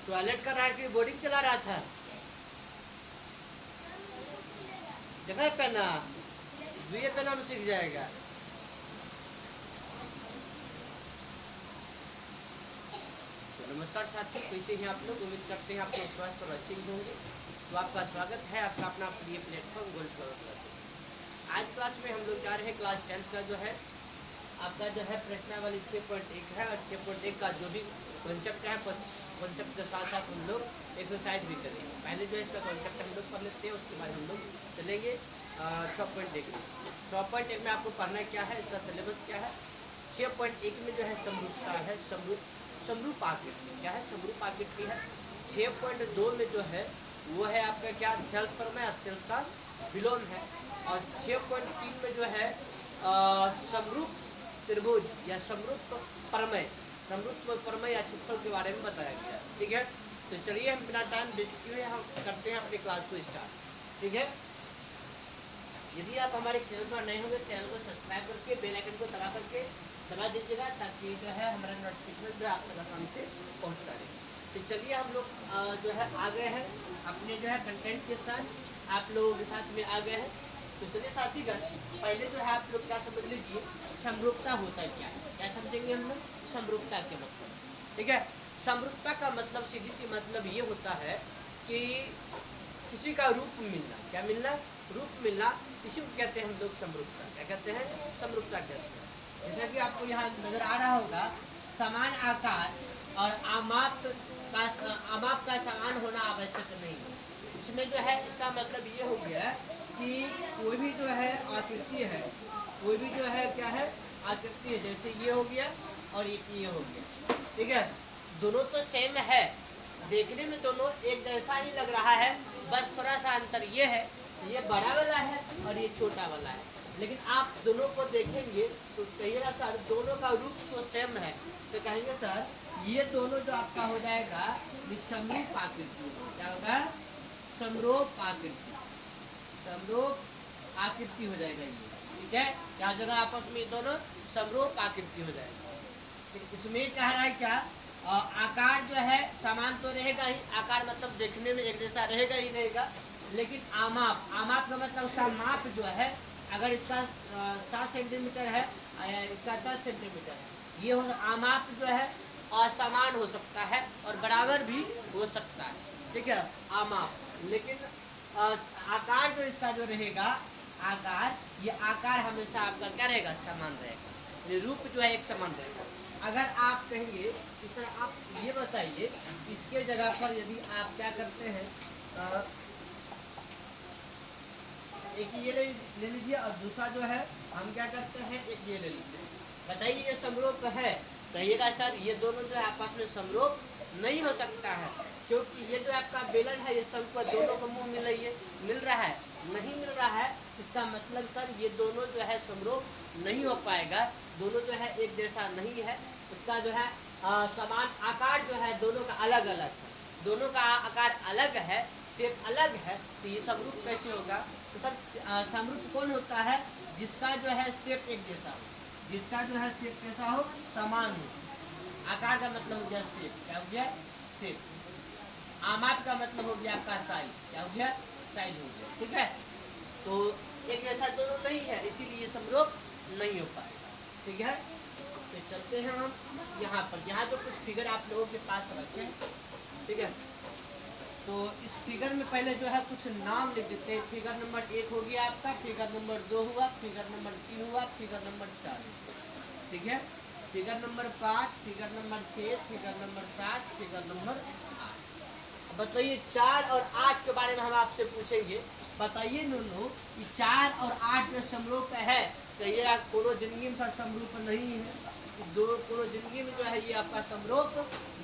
Toilet कर रहा है कि बोर्डिंग चला रहा था? देखा है पेना, दुए पेना में सीख जाएगा। तो नमस्कार साथियों, कैसे हैं आप लोग? उम्मीद करते हैं आप लोग स्वस्थ और अच्छे ही होंगे। तो आपका स्वागत है आपका अपना प्रिय प्लेटफॉर्म गोल्ड फ्लोर क्लास। आज क्लास में हम लोग जा रहे हैं क्लास 10 का जो है आपका जो है प्रश्नावली 6.1 है, और 6.1 का जो भी कॉन्सेप्ट है कॉन्सेप्ट के साथ साथ हम लोग एक्सरसाइज भी करेंगे। पहले जो है इसका कॉन्सेप्ट हम लोग पढ़ लेते हैं, उसके बाद हम लोग चलेंगे 6.1 में। 6.1 में आपको पढ़ना क्या है, इसका सिलेबस क्या है। 6.1 में जो है समरूपता है, समरूप आकृति क्या है, समरूप आकृति है। 6.2 में जो है वो है आपका क्या, अत्यल्प प्रमेय, अत्यल्प का विलोम है। और 6.3 में जो है समरूप त्रिभुज या समरूप प्रमेय या क्षेत्रफल के बारे में बताया गया। ठीक है, तो चलिए हम बिना टाइम वेस्ट किए हम करते हैं अपनी क्लास को स्टार्ट। ठीक है, यदि आप हमारे चैनल पर नए होंगे, चैनल को सब्सक्राइब करके बेल आइकन को दबा दीजिएगा, ताकि जो है हमारा नोटिफिकेशन जो आप तक आसानी से पहुँचता रहे। तो चलिए हम लोग जो है आ गए हैं अपने जो है कंटेंट के साथ, आप लोगों के साथ में आ गए हैं। तो चलिए साथीगण, पहले जो है आप लोग क्या समझ लीजिए, समरूपता होता क्या है। क्या समझेंगे हम लोग समरूपता के मतलब? ठीक है, समरूपता का मतलब सीधी सी मतलब ये होता है कि किसी का रूप मिलना। क्या मिलना? रूप मिलना। इसी को कहते हैं हम लोग समरूपता। क्या कहते हैं? समरूपता कहते हैं। जैसा कि आपको यहाँ नजर आ रहा होगा, समान आकार और आमाप का समान होना आवश्यक नहीं है। इसमें जो है इसका मतलब ये हो गया कि कोई भी जो है आकृति है, कोई भी जो है क्या है, आकृति है। जैसे ये हो गया और ये हो गया। ठीक है, दोनों तो सेम है, देखने में दोनों एक जैसा ही लग रहा है, बस थोड़ा सा अंतर ये है, ये बड़ा वाला है और ये छोटा वाला है। लेकिन आप दोनों को देखेंगे तो कहिएगा सर दोनों का रूप तो सेम है, तो कहेंगे सर ये दोनों जो आपका हो जाएगा समरूप आकृति। क्या होगा? समरूप आकृति, समरूप आकृति हो जाएगा ये। ठीक है, क्या जगह आपस में दोनों समरूप आकृति हो जाएगा। इसमें कह रहा है क्या, आकार जो है समान तो रहेगा ही, आकार मतलब देखने में एक जैसा रहेगा ही रहेगा, लेकिन आमाप का मतलब उसका माप जो है, अगर इसका 7 सेंटीमीटर है, इसका 10 सेंटीमीटर है, ये आमाप जो है असमान हो सकता है और बराबर भी हो सकता है। ठीक है, आमाप। लेकिन आकार जो इसका जो रहेगा, आकार, ये आकार हमेशा आपका क्या रहेगा? समान रहेगा। ये रूप जो है एक समान रहेगा। अगर आप कहेंगे इस तरह, आप ये बताइए इसके जगह पर यदि आप क्या करते हैं, एक ये ले लीजिए और दूसरा जो है हम क्या करते हैं, एक ये ले लीजिए। बताइए ये समरूप है? कहिएगा सर ये दोनों जो है आपस में समरूप नहीं हो सकता है, क्योंकि ये जो आपका बेलन है ये सबको दोनों को मुंह मिल रहा है, नहीं मिल रहा है। इसका मतलब सर ये दोनों जो है समरूप नहीं हो पाएगा, दोनों जो है एक जैसा नहीं है। इसका जो है समान आकार जो है दोनों का अलग अलग है, दोनों का आकार अलग है, शेप अलग है, तो ये समरूप कैसे होगा? तो सर समरूप कौन होता है? जिसका जो है शेप एक जैसा हो, जिसका जो है शेप कैसा हो, समान हो। आकार का मतलब हो गया शेप, क्या हो गया? शेप। आमाप का मतलब हो गया आपका साइज, क्या हो गया? साइज हो गया। ठीक है, तो एक जैसा दोनों नहीं है, इसीलिए समरूप नहीं हो पाएगा। ठीक है, तो चलते हैं हम यहाँ पर। यहाँ तो कुछ फिगर आप लोगों के पास रखे हैं। ठीक है, तो इस फिगर में पहले जो है कुछ नाम लिख देते हैं। फिगर नंबर 1 हो गया आपका, फिगर नंबर 2 हुआ, फिगर नंबर 3 हुआ, फिगर नंबर 4। ठीक है, figure number 5, figure number 6, figure number 7, figure number 8। बताइए 4 और 8 के बारे में हम आपसे पूछेंगे। बताइए नूनू, 4 और 8 जो समरूप है, कहिए कोनो जिंदगी में समरूप नहीं है, कोनो जिंदगी में जो है ये आपका समरूप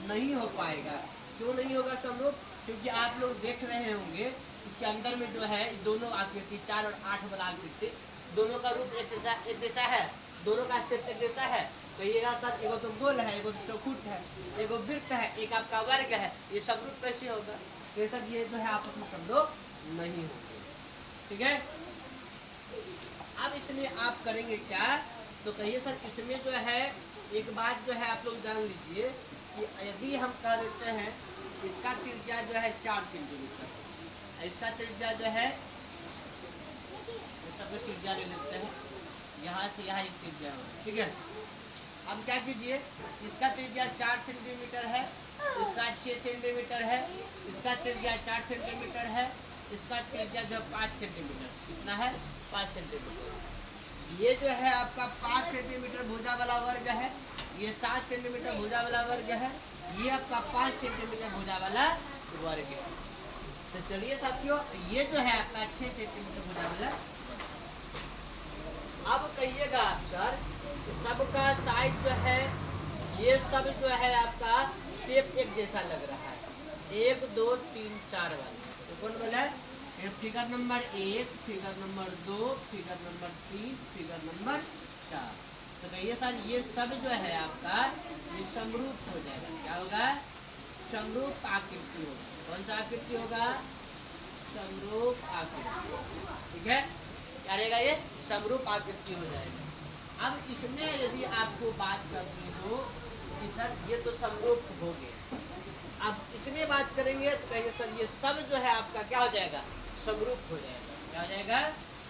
नहीं हो पाएगा। क्यों नहीं होगा समरूप? क्योंकि आप लोग देख रहे होंगे इसके अंदर में जो है दोनों आकृति 4 और 8 वाला आकृति, दोनों का रूप एक जैसा है, दोनों का शेप एक जैसा है। कहिएगा सर एगो तो गोल है, एगो तो चौखुट है, एगो वृत्त है, एक आपका वर्ग है, ये समरूप कैसे होगा? तो सर ये जो है आपस में समरूप नहीं होते। ठीक है, अब इसमें आप करेंगे क्या? तो कहिए सर इसमें जो है एक बात जो है आप लोग जान लीजिए कि यदि हम कह देते हैं इसका त्रिज्या जो है 4 सेंटीमीटर, इसका त्रिज्या जो है सबको त्रिज्या ले लेते हैं, यहाँ से यहाँ एक त्रिज्या होगा, ठीक है। अब क्या कीजिए, इसका त्रिज्या 4 सेंटीमीटर है, इसका 6 सेंटीमीटर है, इसका त्रिज्या 4 सेंटीमीटर है, इसका त्रिज्या जो 5 सेंटीमीटर, कितना है 5 सेंटीमीटर। ये जो है आपका 5 सेंटीमीटर भुजा वाला वर्ग है, ये 7 सेंटीमीटर भुजा वाला वर्ग है, ये आपका 5 सेंटीमीटर भुजा वाला वर्ग है। तो चलिए साथियों, ये जो है आपका 6 सेंटीमीटर भुजा वाला। अब कहिएगा आप सर, सबका साइज जो है, ये सब जो है आपका शेप एक जैसा लग रहा है, 1 2 3 4 वाला। तो कौन वाला है? Figure number 1, figure number 2, figure number 3, figure number 4। तो कहिए सर, ये सब जो है आपका ये समरूप हो जाएगा। क्या होगा? समरूप आकृति होगा। कौन सा आकृति होगा? समरूप आकृति, ठीक है। क्या रहेगा? ये समरूप आकृति हो जाएगा। अब इसमें यदि आपको बात करनी हो कि सर ये तो समरूप हो गए, अब इसमें बात करेंगे तो कहेंगे सर ये सब जो है आपका क्या हो जाएगा? समरूप हो जाएगा। क्या हो जाएगा?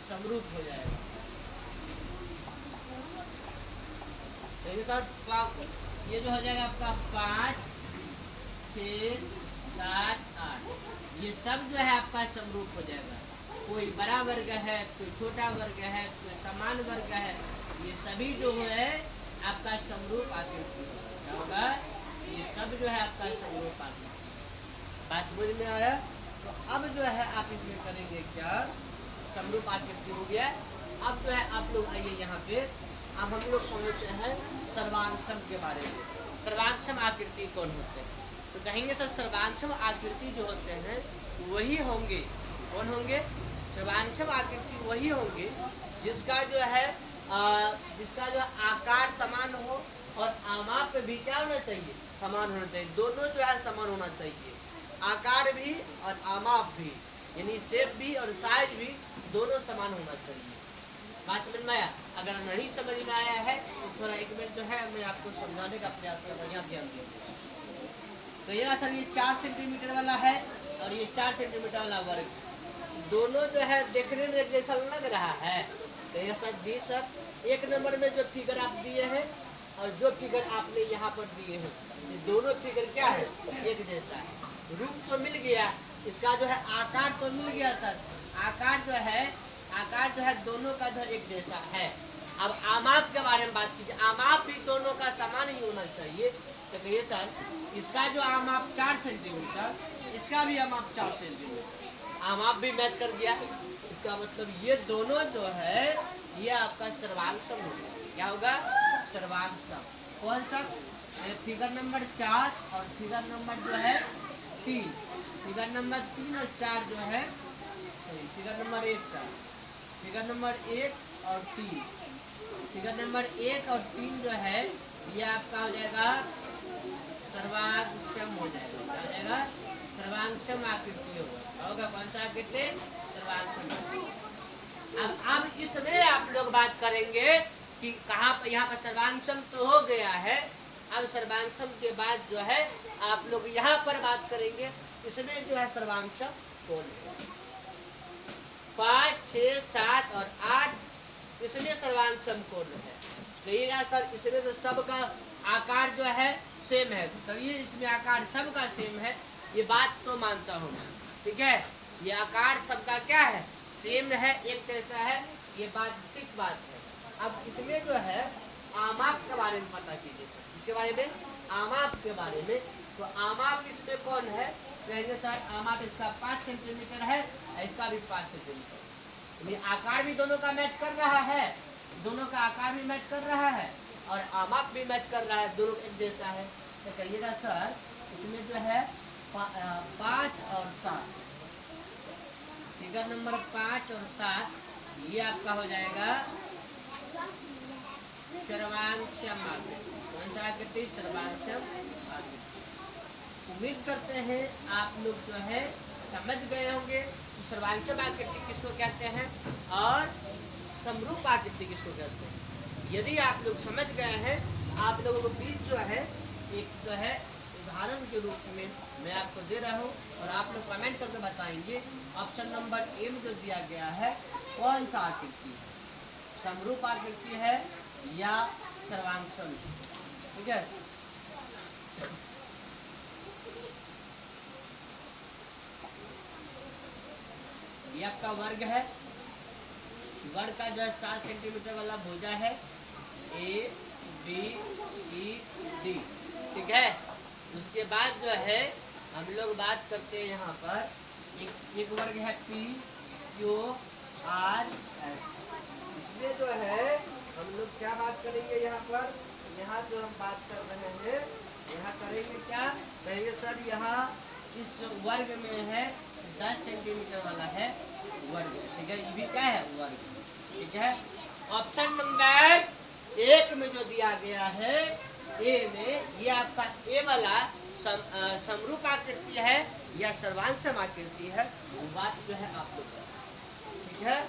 समरूप हो जाएगा। कहेंगे सर ये जो हो जाएगा आपका 5 6 7 8, ये सब जो है आपका समरूप हो जाएगा। कोई बड़ा वर्ग है, कोई छोटा वर्ग है, कोई समान वर्ग है, ये सभी जो है आपका समरूप आकृति होगा। क्या होगा? ये सब जो है आपका समरूप आकृति। बात समझ में आया? तो अब जो है आप इसमें करेंगे क्या? समरूप आकृति हो गया। अब जो है आप लोग आइए यहाँ पे, अब हम लोग समझते हैं सर्वांगसम के बारे में। सर्वांगसम आकृति कौन होते हैं? तो कहेंगे सर सर्वांगसम आकृति जो होते हैं वही होंगे। कौन होंगे? सर्वांगसम आकृति वही होंगे जिसका जो है जिसका जो आकार समान हो और आमाप भी क्या होना चाहिए? समान होना चाहिए। दोनों जो है समान होना चाहिए, आकार भी और आमाप भी, यानी शेप भी और साइज भी दोनों समान होना चाहिए। बात समझ में आया? अगर नहीं समझ में आया है तो थोड़ा 1 मिनट जो है मैं आपको समझाने का प्रयास कर रहा हूँ, यहाँ ध्यान दीजिए। तो ये सर ये 4 सेंटीमीटर वाला है और ये 4 सेंटीमीटर वाला वर्ग, दोनों जो है देखने में एक जैसा लग रहा है। तो ये सर जी सर, 1 नंबर में जो फिगर आप दिए हैं और जो फिगर आपने यहाँ पर दिए हैं, ये दोनों फिगर क्या है? एक जैसा है। रूप तो मिल गया, इसका जो है आकार तो मिल गया सर, आकार जो है दोनों का जो एक जैसा है। अब आमाप के बारे में बात कीजिए, आमाप भी दोनों का समान ही होना चाहिए। तो कहिए सर इसका जो आमाप 4 सेंटीमीटर, इसका भी आमाप 4 सेंटीमीटर, आमाप भी मैच कर गया। इसका मतलब ये दोनों जो है ये आपका सर्वांगसम होगा। क्या होगा? सर्वांगसम। कौन सा? फिगर नंबर 4 और फिगर नंबर जो है 3, फिगर नंबर 3 और 4 जो है, फिगर नंबर 1 4, फिगर नंबर 1 और 3, फिगर नंबर 1 और 3 जो है ये आपका हो जाएगा सर्वांगसम हो जाएगा। क्या हो जाएगा? सर्वांगसम आकृति होगा। कौन सा आकृति? सर्वांगसम। अब इसमें आप लोग बात करेंगे कि कहाँ पर, यहाँ पर सर्वांगसम तो हो गया है। अब सर्वांगसम के बाद जो है आप लोग यहाँ पर बात करेंगे इसमें जो है सर्वांगसम कौन है? 5 6 7 और 8, इसमें सर्वांगसम कौन है? कहिएगा सर इसमें तो सबका आकार जो है सेम है, तो ये इसमें आकार सबका सेम है, ये बात तो मानता हूँ, ठीक है। ये आकार सबका क्या है? सेम है, एक जैसा है, ये बात ठीक बात है। अब इसमें जो है आमाप के बारे में पता कीजिए सर, इसके बारे में, आमाप के बारे में। तो आमाप इसमें कौन है? कहेंगे सर आमाप इसका 5 सेंटीमीटर है, इसका भी 5 सेंटीमीटर। ये आकार भी दोनों का मैच कर रहा है, दोनों का आकार भी मैच कर रहा है और आमाप भी मैच कर रहा है, दोनों एक जैसा है। तो कहिएगा सर इसमें जो है 5 और 7, फिगर नंबर 5 और 7, ये आपका हो जाएगा सर्वांगसम आकृति। कौन सा आकृति? सर्वांगसम आकृति। उम्मीद करते हैं आप लोग जो है समझ गए होंगे कि सर्वांगसम आकृति किसको कहते हैं और समरूप आकृति किसको कहते हैं। यदि आप लोग समझ गए हैं, आप लोगों को बीच जो है एक जो है उदाहरण के रूप में मैं आपको दे रहा हूँ और आप लोग कमेंट करके बताएंगे ऑप्शन नंबर ए में जो दिया गया है कौन सा आकृति है, समरूप आकृति है या सर्वांगसम। ठीक है, ये आपका वर्ग है, वर्ग का जो है 7 सेंटीमीटर वाला भुजा है ए बी सी डी। ठीक है, उसके बाद जो है हम लोग बात करते हैं यहाँ पर एक वर्ग है पी क्यू आर एस। इसमें जो है हम लोग क्या बात करेंगे यहाँ पर, यहाँ जो हम बात कर रहे हैं यहाँ करेंगे क्या, कहेंगे सर यहाँ इस वर्ग में है 10 सेंटीमीटर वाला है वर्ग। ठीक है, ये भी क्या है वर्ग। ठीक है, ऑप्शन नंबर एक में जो दिया गया है ए में, ये आपका ए वाला समरूप आकृति है या सर्वांगसम आकृति है, वो बात जो है आप लोग। ठीक है,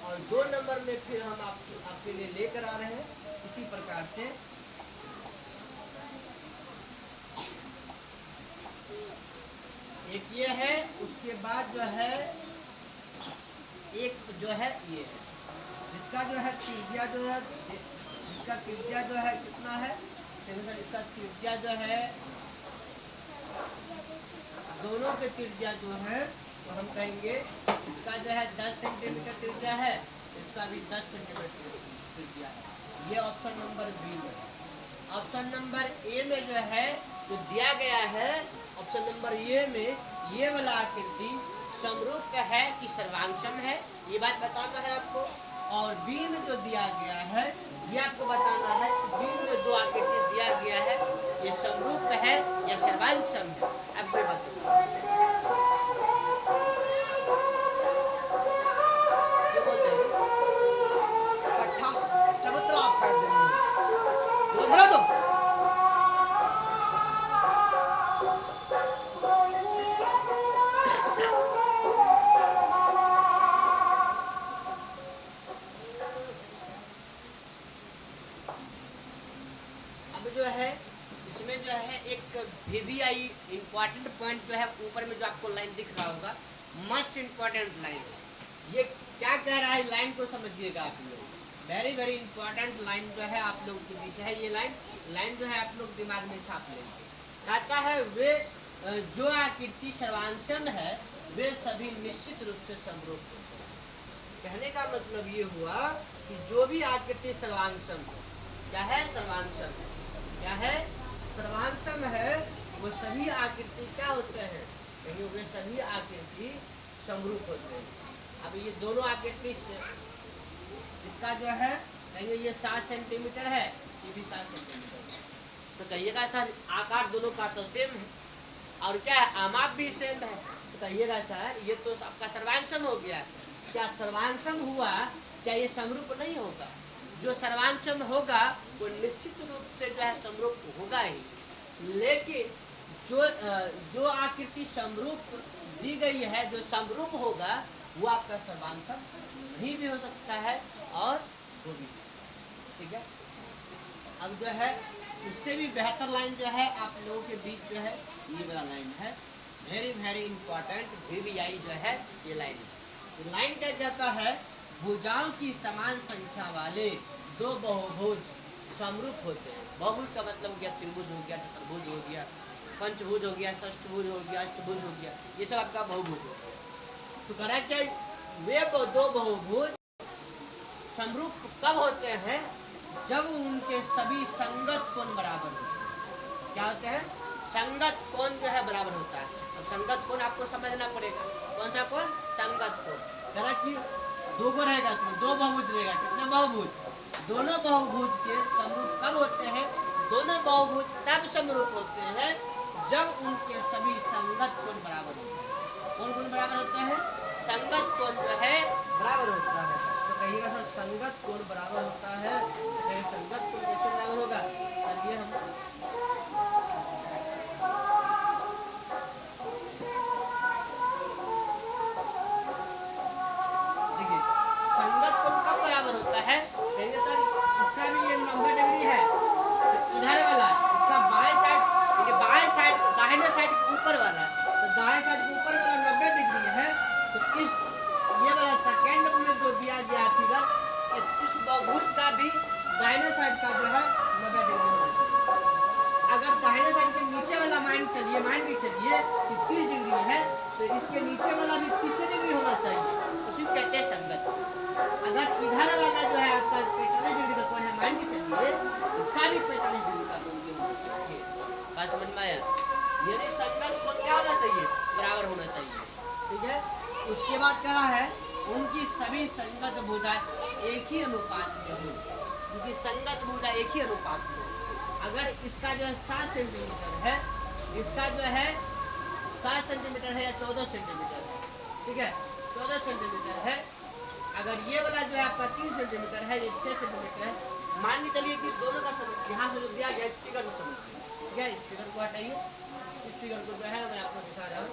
और 2 नंबर में फिर हम आपके लिए लेकर आ रहे हैं इसी प्रकार से। एक ये है, उसके बाद जो है एक जो है ये है, जिसका जो है त्रिज्या जो है, इसका त्रिज्या जो है कितना है, इसका त्रिज्या जो है, दोनों के त्रिज्या जो है तो हम कहेंगे इसका जो है 10 सेंटीमीटर त्रिज्या है, इसका भी 10 सेंटीमीटर त्रिज्या है। ये ऑप्शन नंबर बी में। ऑप्शन नंबर ए में जो है जो दिया गया है, ऑप्शन नंबर ए में ये वाला आकृति समरूप का है कि सर्वांगसम है, ये बात बताना है आपको। और बी में जो दिया गया है ये आपको बताना है कि बी में 2 आकृति दिया गया है, ये समरूप है या सर्वांगसम है। अब मैं बताऊंगा ये बोलते हैं इकट्ठा चबूतरा आप काट देंगे उधर तो। जो है इसमें जो है एक VVI इम्पोर्टेंट पॉइंट जो है ऊपर में जो आपको लाइन दिख रहा होगा, मस्ट इम्पोर्टेंट लाइन, ये क्या कह रहा है लाइन को समझिएगा आप लोग। वेरी वेरी इंपॉर्टेंट लाइन जो है आप लोग के बीच है, ये लाइन जो है आप लोग दिमाग में छाप लेंगे। कहता है वे जो आकृति सर्वांगसम है वे सभी निश्चित रूप से समरूप होते हैं। कहने का मतलब ये हुआ कि जो भी आकृति सर्वांगसम हो, क्या है सर्वांगसम, क्या है सर्वांगसम है, वो सभी आकृति क्या होते हैं, कहीं वे सभी आकृति समरूप होते हैं। अब ये दोनों आकृति इसका जो है कहेंगे ये 7 सेंटीमीटर है, ये भी 7 सेंटीमीटर है, तो कहिएगा सर आकार दोनों का तो सेम है और क्या है आमाप भी सेम है, तो कहिएगा सर ये तो आपका सर्वांगसम हो गया। क्या सर्वांगसम हुआ, क्या ये समरूप नहीं होगा? जो सर्वांगसम होगा वो निश्चित रूप से जो है समरूप होगा ही, लेकिन जो आकृति समरूप दी गई है, जो समरूप होगा वो आपका सर्वांगसम नहीं भी हो सकता है और हो भी सकता है। ठीक है, अब जो है इससे भी बेहतर लाइन जो है आप लोगों के बीच जो है ये वाला लाइन है, वेरी वेरी इंपॉर्टेंट VVI जो है ये लाइन है। लाइन क्या कहता है, भुजाओं की समान संख्या वाले 2 बहुभुज समरूप होते हैं। बहुभुज का मतलब हो गया त्रिभुज हो गया, चतुर्भुज हो गया, पंचभुज हो गया, षष्ठभुज हो गया, अष्टभुज हो गया, ये सब आपका बहुभुज हो गया। तो कह रहा है क्या वे 2 बहुभुज समरूप कब होते हैं, जब उनके सभी संगत कोण बराबर होते हैं। क्या होते हैं? संगत कोण जो है बराबर होता है। अब संगत कोण आपको समझना पड़ेगा, कौन सा कोण? संगत कोण। कह रहा कि 2 को रहेगा, इसमें 2 बहुभुज रहेगा, कितने बहुभुज? दोनों बहुभुज के समरूप कब होते हैं? दोनों बहुभुज तब समरूप होते हैं जब उनके सभी संगत कोण बराबर होते हैं। कौन कोण बराबर होते हैं? संगत कोण जो है बराबर होता है। तो कहिएगा सर संगत कोण बराबर होता है, तो संगत कोण कैसे बराबर होगा? चलिए हम संगत कोण कब बराबर होता है? कहेंगे सर इसका भी ये 90 डिग्री है, तो इधर वाला इसका बाएं साइड मान के चलिए कि 30 डिग्री है, तो इसके नीचे वाला भी 30 डिग्री होना चाहिए, उसी को कहते हैं संगत। अगर इधर वाला जो है आपका 45 डिग्री का कोण है, मान के चलिए इसका भी 45 डिग्री का कोण होना चाहिए। बात समझ में आया? यानी संगत कोण क्या होना चाहिए? बराबर होना चाहिए। ठीक है, उसके बाद क्या है, उनकी सभी संगत भुजाएं एक ही अनुपात में हो, उनकी संगत भुजा एक ही अनुपात में हो। अगर इसका जो है 7 सेंटीमीटर है, इसका जो है 7 सेंटीमीटर है या 14 सेंटीमीटर है, ठीक है 14 सेंटीमीटर है, अगर ये वाला जो है आपका 3 सेंटीमीटर है, ये 6 सेंटीमीटर है, मान के चलिए कि दोनों का समझ यहाँ से जो दिया गया स्पीकर को समझिए। ठीक है, स्पीकर को हटाइए, स्पीकर को जो है मैं आपको दिखा रहा हूँ।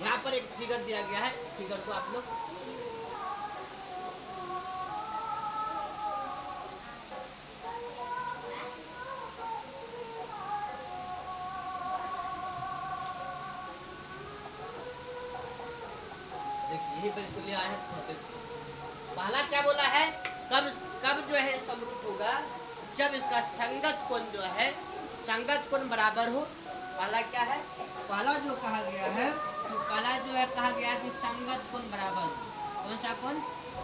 यहाँ पर एक फिगर दिया गया है, फिगर को आप लोग देखिए, यही पर इसको लिया है। पहला क्या बोला है, कब कब जो है समरूप होगा, जब इसका संगत कोण जो है, संगत कोण बराबर हो। पहला क्या है, पहला जो कहा गया है, तो पहला जो है कहा गया कि संगत कोण बराबर हो। कौन सा कोण?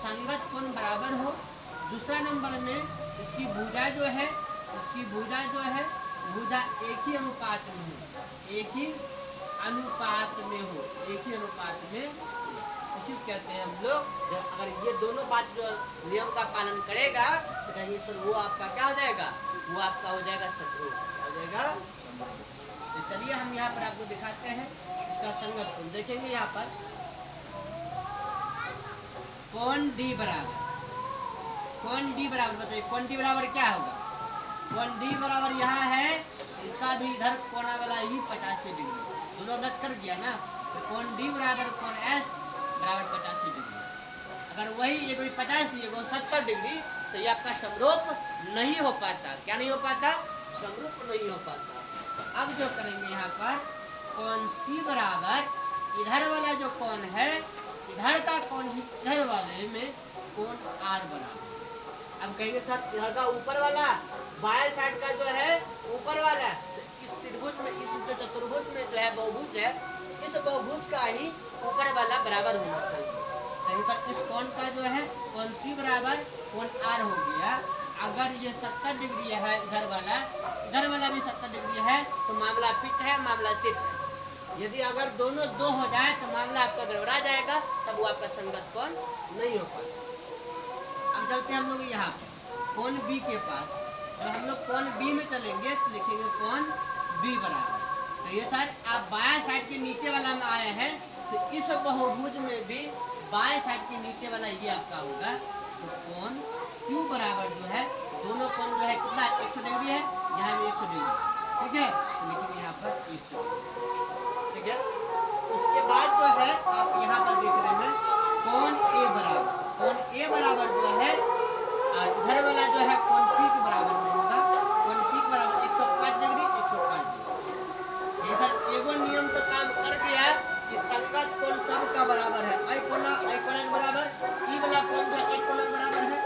संगत कोण बराबर हो। दूसरा नंबर में इसकी भुजा जो है, इसकी भुजा जो है, भुजा एक ही अनुपात में हो, एक ही अनुपात में हो, एक ही अनुपात में, इसी को कहते हैं हम लोग। अगर ये दोनों बात जो नियम का पालन करेगा तो कहिए सर वो आपका क्या हो जाएगा, वो आपका हो जाएगा समरूप, हो जाएगा। तो चलिए हम यहाँ पर आपको दिखाते हैं इसका संगत कोण। देखेंगे यहाँ पर कोण डी बराबर, कोण डी बराबर, बताइए कोण डी बराबर क्या होगा? कोण डी बराबर यहाँ है, इसका भी इधर कोना वाला ही 85 डिग्री, दोनों रद्द कर दिया ना, तो कोण डी बराबर कोण एस बराबर 85 डिग्री। अगर वही ये कोई 85 ये 70 डिग्री, तो ये आपका समरूप नहीं हो पाता। क्या नहीं हो पाता? समरूप नहीं हो पाता। अब जो करेंगे यहाँ पर कोण सी बराबर इधर वाला जो कोण है, इधर का कोण इधर वाले में कोण आर बराबर। अब कहेंगे सर इधर का ऊपर वाला, बाएं साइड का जो है ऊपर वाला, इस त्रिभुज में, इस चतुर्भुज में जो है बहुभुज है, इस बहुभुज का ही ऊपर वाला बराबर होना चाहिए। कहीं सर इस कोण का जो है कोण सी बराबर कोण आर हो गया। अगर ये 70 डिग्री है इधर वाला भी 70 डिग्री है, तो मामला फिट है, मामला सेट है। यदि अगर दोनों दो हो जाए तो मामला आपका गड़बड़ा जाएगा, तब वो आपका संगत कोण नहीं हो पाता। अब चलते हैं हम लोग यहाँ पर कोण बी के पास। जब हम लोग कोण बी में चलेंगे तो लिखेंगे कोण बी बराबर, तो ये सर आप बाएं साइड के नीचे वाला में आए हैं, तो इस बहुभुज में भी बाएं साइड के नीचे वाला ये आपका होगा। तो कोण क्यू बराबर जो है, दोनों कोण जो है कितना 100 डिग्री है, यहाँ भी 100 डिग्री, ठीक है, तो लिखेंगे यहाँ पर 100 डिग्री। ठीक है, उसके बाद जो है आप यहाँ पर देख रहे हैं कोण ए बराबर, कोण ए बराबर जो है इधर वाला जो है कोण पी के बराबर में होगा। कोण पी के बराबर 105 डिग्री, 105 डिग्री। ये सर एगो नियम तो काम कर गया कि संगत कोण सबका बराबर है। आई कोना के बराबर, ई वाला कोण जो है एक कोना के बराबर है,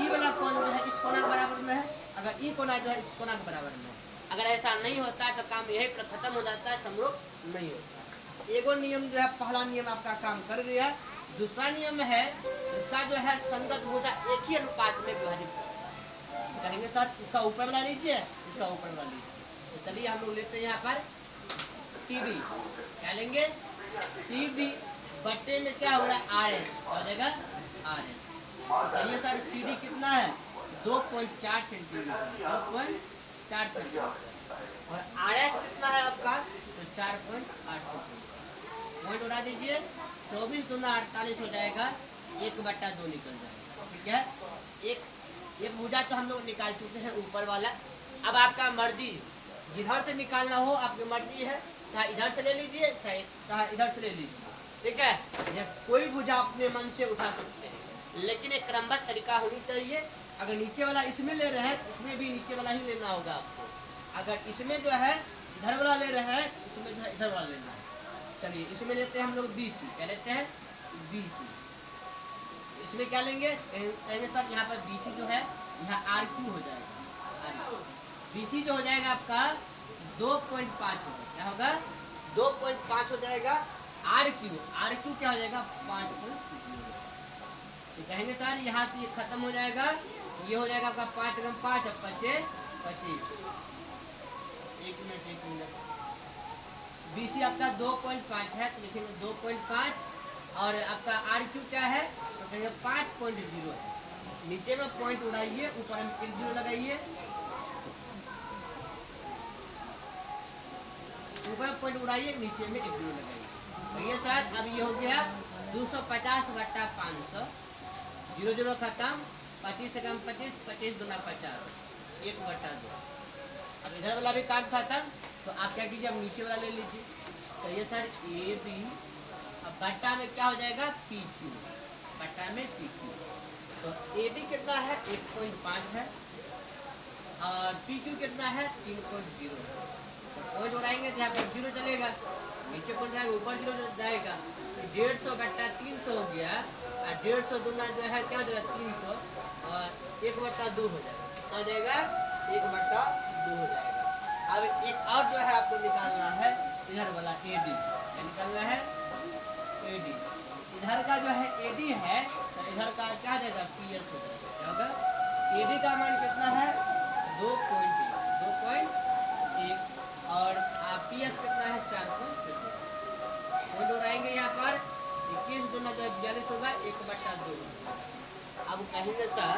ई वाला कोण जो है इस कोना के बराबर में है, अगर ई कोना जो है इस कोना के बराबर में है। अगर ऐसा नहीं होता है तो काम यही पर खत्म हो जाता है, समरूप नहीं होता। एगो नियम जो है पहला नियम आपका काम कर गया। दूसरा नियम है इसका जो है संगत भुजा एक ही अनुपात में विभाजित करेंगे सर, इसका ऊपर वाला लीजिए, इसका ऊपर वाला लीजिए। तो चलिए हम लोग लेते हैं यहाँ पर CD, क्या लेंगे CD बट्टे में क्या हो रहा है RS, क्या हो जाएगा RS। तो ये सर CD कितना है 2.4 सेंटीमीटर, 2.4 सेंटीमीटर, और RS कितना है आपका तो 4.8 सेंटीमीटर। पॉइंट उड़ा दीजिए, 24 दूना 48 हो जाएगा, 1/2 निकल जाएगा। ठीक है, एक भुजा तो हम लोग निकाल चुके हैं ऊपर वाला। अब आपका मर्जी, जिधर से निकालना हो आपकी मर्जी है, चाहे इधर से ले लीजिए, चाहे इधर से ले लीजिए। ठीक है, ये कोई भुजा अपने मन से उठा सकते हैं, लेकिन एक क्रमबद्ध तरीका होनी चाहिए। अगर नीचे वाला इसमें ले रहे हैं, इसमें भी नीचे वाला ही लेना होगा आपको। अगर इसमें जो है इधर वाला ले रहे हैं, इसमें जो है इधर वाला लेना है। चलिए इसमें लेते हैं हम लोग BC, क्या लेते हैं BC। इसमें क्या लेंगे, कहेंगे सर यहाँ पर BC जो है यहाँ RQ हो जाएगा, BC जो हो जाएगा आपका 2.5 होगा, क्या होगा 2.5 हो जाएगा। आर क्यू क्या हो जाएगा 5.0। तो कहेंगे सर यहाँ से ये खत्म हो जाएगा, ये हो जाएगा आपका 5 × 5 और 5 25। एक मिनट BC आपका 2.5 है, तो लिखेंगे 2.5 और आपका आर क्यू क्या है तो कहेंगे 5.0 है। नीचे में पॉइंट उड़ाइए, ऊपर में 1 0 लगाइए, ऊपर पॉइंट उड़ाइए, नीचे में 1 0 लगाइए। भैया सर अब ये हो गया 250/500, 0 0 खत्म, 25 से कम 25, 25 दूना 50, 1/2। अब इधर वाला भी काम खत्म, तो आप क्या कीजिए, अब नीचे वाला ले लीजिए। तो ये सर ए बी, अब बट्टा में क्या हो जाएगा पी क्यू, बट्टा में पी क्यू। तो ए बी कितना है 1.5 है और पी क्यू कितना है 3.0 है। तो पॉइंट उड़ाएंगे तो यहाँ पर 0 चलेगा, नीचे पॉइंट जाएगा, ऊपर 0 जाएगा। तो 150/300 हो गया, और 150 दूना जो है क्या हो जाएगा 300 और 1/2 हो जाएगा, तो हो जाएगा 1/2 हो जाएगा। अब एक और जो है आपको निकालना है इधर वाला एडी, क्या निकालना है एडी। इधर का जो है एडी है, तो इधर का क्या जाएगा पीएस हो जाएगा, क्या होगा एडी का मान कितना है 2.1 और पीएस कितना है 4.2। पॉइंट उड़ाएंगे यहाँ पर 21 दूना जो 42 होगा 1/2। अब कहेंगे सर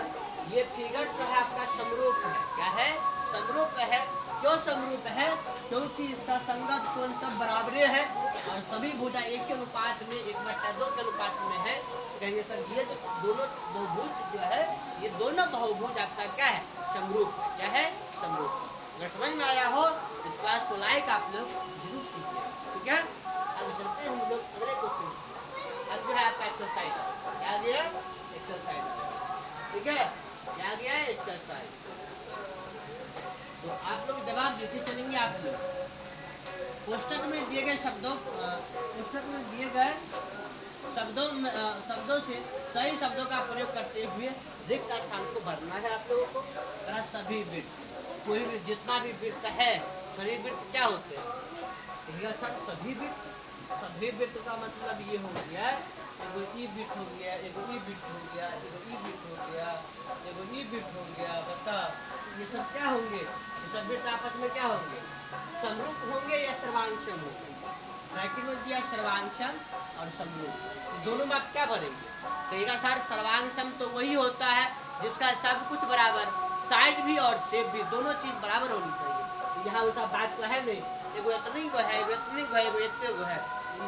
ये फिगर जो है आपका समरूप है, क्या है समरूप है। क्यों समरूप है, क्योंकि इसका संगत कोण सब बराबरे है और सभी भुजा एक के अनुपात में 1/2 के अनुपात में है। कहेंगे सर ये दोनों बहुभुज जो है, ये दोनों बहुभुज आपका क्या है समरूप है, क्या है समरूप। अगर समझ में आया हो इस क्लास को लाइक आप लोग जरूर कीजिए, ठीक है। अब चलते हैं हम लोग अगले क्वेश्चन। अब जो है आपका एक्सरसाइज क्या दिया, एक्सरसाइज, ठीक है, क्या गया है एक्सरसाइज। तो आप लोग जवाब देते चलेंगे। आप लोग कोष्टक में दिए गए शब्दों, कोष्टक में दिए गए शब्दों से सही शब्दों का प्रयोग करते हुए रिक्त स्थान को भरना है आप लोगों को। सभी वृत्त, कोई भी जितना भी वृत्त है सभी वृत्त क्या होते हैं सर सभी वृत्त। सभी वृत्त का मतलब ये हो गया एगो ई वृत्त हो गया, एगो ई वृत्त हो गया, एगो ई वृत्त हो गया, एगो ई वृत्त हो गया। बता ये सब क्या होंगे, ये सब वृत्त आपस में क्या होंगे समरूप होंगे या सर्वांशम होंगे। ब्रैकेट में दिया सर्वांशम और समरूप, ये दोनों में आप क्या भरेंगे। कहेगा सर सर्वांशम तो वही होता है जिसका सब कुछ बराबर, साइज भी और शेप भी दोनों चीज बराबर होनी चाहिए। यहाँ उसका बात तो है नहीं, एगो इतनी गो है, एगो इतनी गो है, एगो इतने गो है,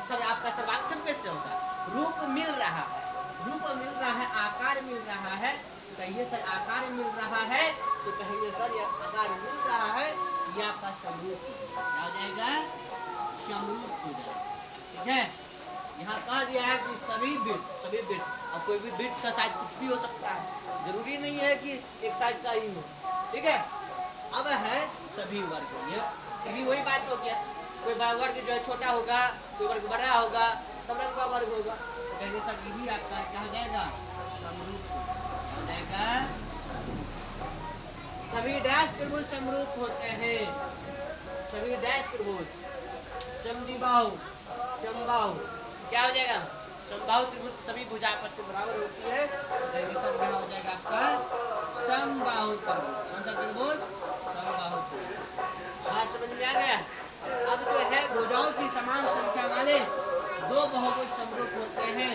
सर आपका सर्वांशम कैसे होगा। रूप मिल रहा है, रूप मिल रहा है, आकार मिल रहा है, कहिए सर आकार मिल रहा है, तो कहेंगे सर ये आकार मिल रहा है, ये आपका समरूप हो जाएगा, समरूप हो जाएगा, ठीक है। यहाँ कह दिया है कि सभी वृत्त, अब कोई भी वृत्त का साइज कुछ भी हो सकता है, जरूरी नहीं है कि एक साइज का ही हो, ठीक है। अब है सभी वर्ग, ये भी वही बात हो गया, कोई वर्ग जो है छोटा होगा, कोई वर्ग बड़ा होगा, सब रंग का वर्ग होगा, तो कहेंगे सर ये भी आपका क्या हो जाएगा समरूप हो जाएगा। सभी डैश त्रिभुज समरूप होते हैं, सभी डैश त्रिभुज समद्विबाहु, समबाहु क्या हो जाएगा समबाहु त्रिभुज सभी भुजा आपस में बराबर होती है, तो कहेंगे सर क्या हो जाएगा आपका समबाहु त्रिभुज। कौन सा त्रिभुज समबाहु त्रिभुज। बात समझ में आ गया। अब जो है भुजाओं की समान संख्या वाले दो बहुभुज समरूप होते हैं।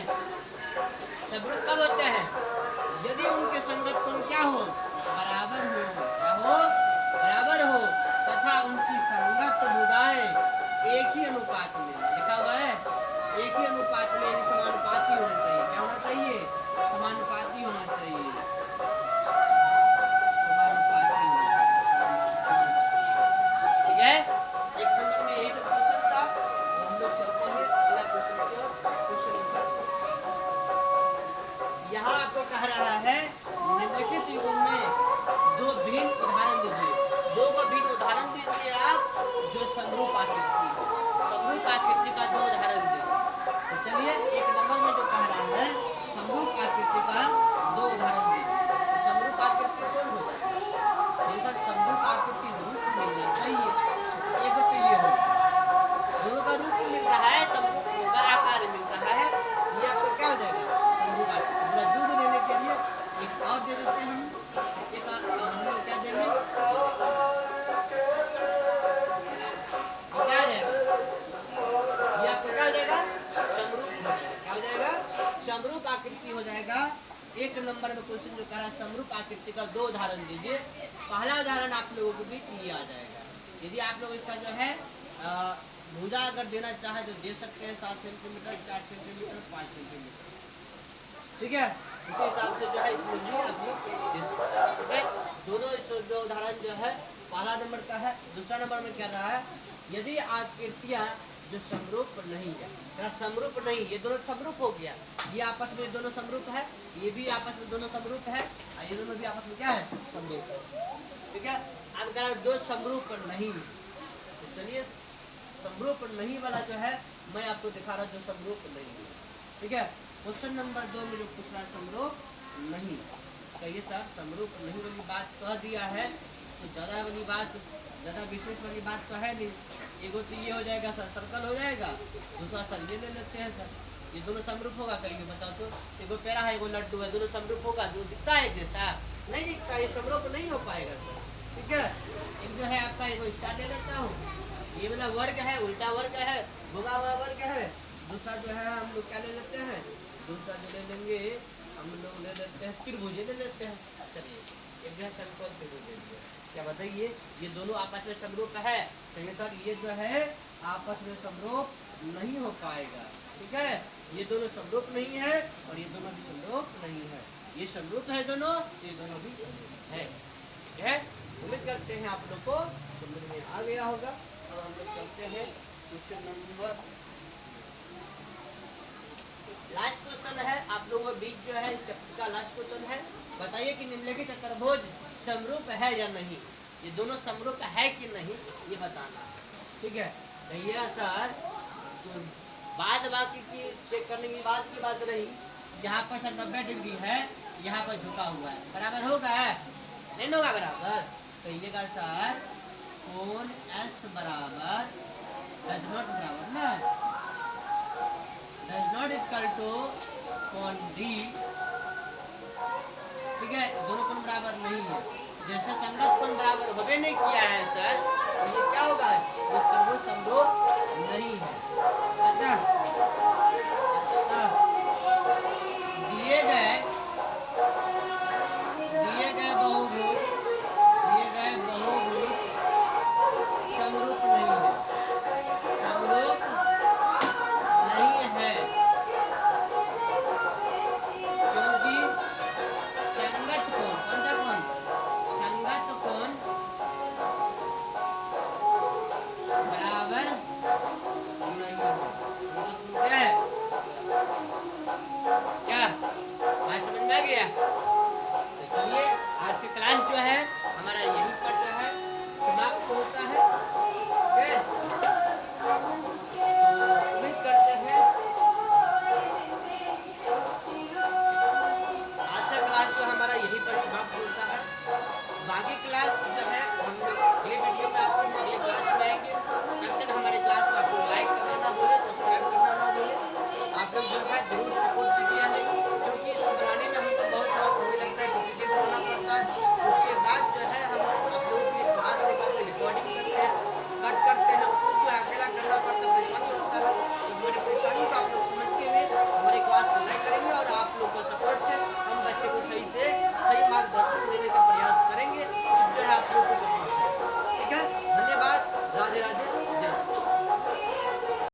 समरूप कब होते हैं, यदि उनके संगत कोण क्या हो बराबर हो, क्या हो बराबर हो, तथा उनकी संगत भुजाएं एक ही अनुपात में, लिखा हुआ है एक ही अनुपात में, समानुपाती होना चाहिए। क्या होना चाहिए समानुपाती होना चाहिए, समानुपाती ठीक है। एक नंबर में यही सब क्वेश्चन था। हम लोग चलते हैं अगला क्वेश्चन की ओर। यहाँ आपको कह रहा है निम्नलिखित युगों में दो भिन्न उदाहरण दीजिए, दो को भिन्न उदाहरण दीजिए आप जो समरूप आकृति, समरूप आकृति का दो उदाहरण दीजिए। तो चलिए एक नंबर में जो कह रहा है समरूप आकृति का दो उदाहरण दीजिए, तो समरूप आकृति कौन हो जाएगा, जैसा समरूप आकृति रूप मिलना चाहिए। दूसरे नंबर में क्वेश्चन जो करा समरूप आकृति का 2 उदाहरण दीजिए। पहला उदाहरण आप लोगों के बीच ये आ जाएगा। यदि आप लोग इसका जो है भुजा अगर देना चाहे तो दे सकते हैं 7 सेंटीमीटर, 4 सेंटीमीटर, 5 सेंटीमीटर, ठीक है। उसी हिसाब से जो है इसमें भी आप लोग दे सकते हैं, ठीक है। दोनों जो उदाहरण जो है पहला नंबर का है। दूसरा नंबर में क्या रहा है, यदि आकृतियां जो समरूप नहीं है, समरूप नहीं, ये दोनों समरूप हो गया, ये आपस में दोनों समरूप है, ये भी आपस में दोनों समरूप है, और ये दोनों भी आपस में क्या है, समरूप है, ठीक है। अब अगर दो समरूप नहीं, तो चलिए समरूप नहीं वाला जो है मैं आपको दिखा रहा हूँ, जो समरूप नहीं है, ठीक है। क्वेश्चन नंबर 2 में जो पूछ रहा समरूप नहीं, कहिए सर समरूप नहीं वाली बात कह दिया है तो ज़्यादा वाली बात, ज़्यादा विशेष वाली बात तो है नहीं। एगो तो ये हो जाएगा सर, सर्कल हो जाएगा, दूसरा सर ये ले लेते हैं सर, ये दोनों समरूप होगा, कहिए बताओ तो। एगो पेड़ा है, एगो लड्डू है, दोनों समरूप होगा, जो दिखता है जैसा नहीं दिखता, ये समरूप नहीं हो पाएगा सर, ठीक है। एक जो है आपका एगो स्टार ले लेता हूँ, ये वाला वर्ग है, उल्टा वर्ग है, भुगा हुआ वर्ग है। दूसरा जो है हम लोग क्या ले लेते हैं, दूसरा जो ले लेंगे हम लोग ले लेते हैं त्रिभुज ले लेते हैं। चलिए एक जो है समकोण त्रिभुज ले लिया, क्या बताइए, ये दोनों आपस में समरूप है, कहिए सर ये जो है आपस में समरूप नहीं हो पाएगा, ठीक है। ये दोनों समरूप नहीं है और ये दोनों भी समरूप नहीं है, ये समरूप है दोनों, ये दोनों भी समरूप है, ठीक है। उम्मीद करते हैं आप लोग को समझ में आ गया होगा। अब हम लोग चलते हैं क्वेश्चन नंबर, लास्ट क्वेश्चन है आप लोगों के बीच जो है चैप्टर का लास्ट क्वेश्चन है। बताइए कि निम्नलिखित चतुर्भुज समरूप है या नहीं, ये दोनों समरूप है कि नहीं ये बताना, ठीक है। भैया सर तो बाद बाकी की चेक करने की बात रही, यहाँ पर सर 90 डिग्री है, यहाँ पर झुका हुआ है, बराबर होगा नहीं होगा बराबर, कहिएगा सर कोण S बराबर डज नॉट बराबर ना, डज नॉट इक्वल टू कोण D, ठीक है। दोनों कोण बराबर नहीं है, जैसे संगत कोण बराबर होबे नहीं किया है सर, तो ये क्या होगा, ये त्रिभुज समरूप नहीं है। अतः दिए गए